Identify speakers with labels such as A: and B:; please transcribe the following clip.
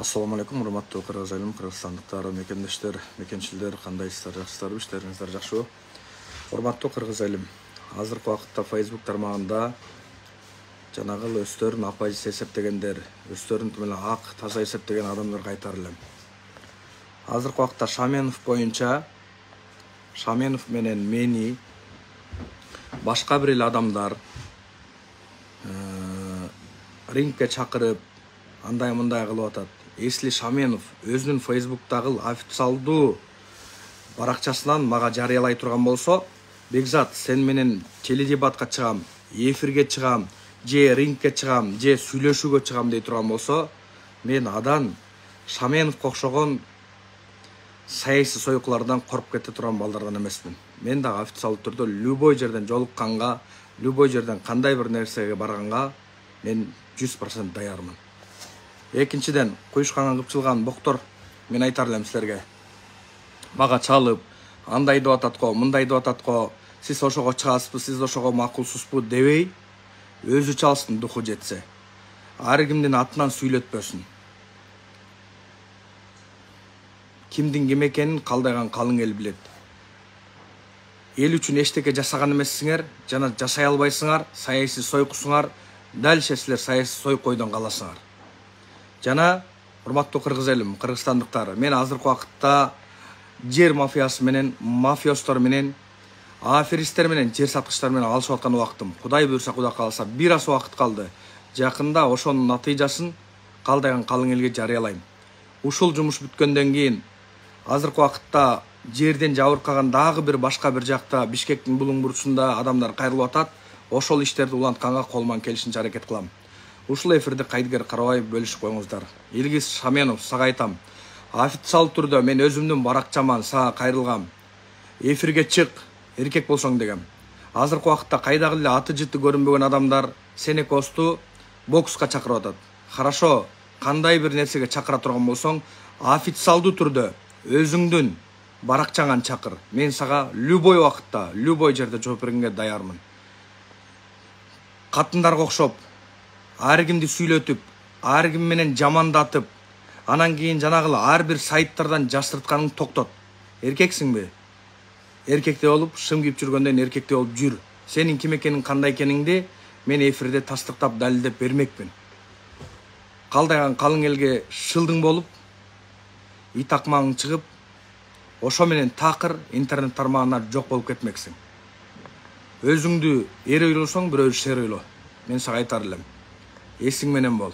A: Assalamu alaikum, урматтуу кыргыз айылым, кыргызстандыктар, мекендештер, мекенчилдер, кандайсыздар, жакшысыздарбы, иштериңиздер жакшыбы? Урматтуу кыргыз айылым, азыркы убакытта Facebook тармагында жанагы өздөрүн апайчы эсептегендер, өздөрүн менен ак, таза эсептеген адамдар кайтар элем. Азыркы убакытта Шаменов боюнча Шаменов менен мени башка бир эле адамдар рингке чакырып, андай-мындай кылып атат. Если Шаменов өзүнүн Facebook'тагы официалдуу баракчасынан мага жарыялай турган болсо, Бекзат, сен менен теледебатка чыгам, эфирге чыгам, же рингке чыгам, же сүйлөшүүгө чыгам дей турган болсо, мен адан Шаменовго окшогон саясий сойкулардан коркуп кете турган балдардан эмесмин. Мен дагы официалдуу түрдө любой жерден жолукканга, любой жерден кандай бир нерсеге барганга мен 100% даярмын. Экинчиден, куюшканга кыпчылган боктор, мен айтар элем силерге. Мага чалып, андай деп атат го, мындай деп атат го, сиз ошого чыгасызбы, сиз ошого макулсузбу дебей, өзү чалсын духу жетсе. Ар кимдин атынан сүйлөтпөсүн. Кимдин ким экенин калдайган калың эл билет. Эл үчүн эчтеке жасаган эмессиңер, жана жашай албайсыңар, саясий сойкусуңар, дальше силер саясий сойкойдон каласыңар. Жана, урматтуу кыргыз элим, кыргызстандыктар, мен азыркы убакытта жер мафиясы менен, мафиостор менен, аферистер менен, жер саткычтар менен алышып аткан убактым. Кудай буйрса, Кудай кааласа, бир аз убакыт калды. Жакында ошонун натыйжасын калдайган калың элге жарыялайм. Ушул жумуш бүткөндөн кийин азыркы убакытта жерден жабыркаган дагы бир башка бир жакта Бишкектин булуң бурчунда адамдар кайрылып атат. Ошол иштерди улантканга колуман келишинче аракет кылам. Ушул эфирди кайдыгер карабай бөлүшүп коюңуздар. Илгиз Шаменов, сага айтам. Официал түрдө мен өзүмдүн баракчаман сага кайрылгам. Эфирге чык, эркек болсоң дегем. Азыркы убакытта кайдагы эле аты жыты көрүнбөгөн адамдар Сенекосту бокска чакырып атат. Хорошо, кандай бир нерсеге чакыра турган болсоң, официалдуу түрдө өзүңдүн баракчаңан чакыр. Мен сага любой убакытта, любой жерде жооп бергенге даярмын. Катындарга окшоп, ар кимди сүйлөтүп, ар ким менен жамандатып, анан кийин жанагы ар бир сайттардан жаштыртканың токтот. Эркексиңби? Эркекте болуп, шым кийип жүргөндөн эркекте болуп жүр. Сенин ким экениң, кандай экениңди мен эфирде тастыктап далилдеп бермекмин. Калдайган калың элге шылдың болуп, итакмаң чыгып, ошо менен такыр интернет тармагына жок болуп кетмексиң. Өзүңдү эр ойлосоң, бирөө шер ойло. Мен сага айтар элем. Эсиң менен бол.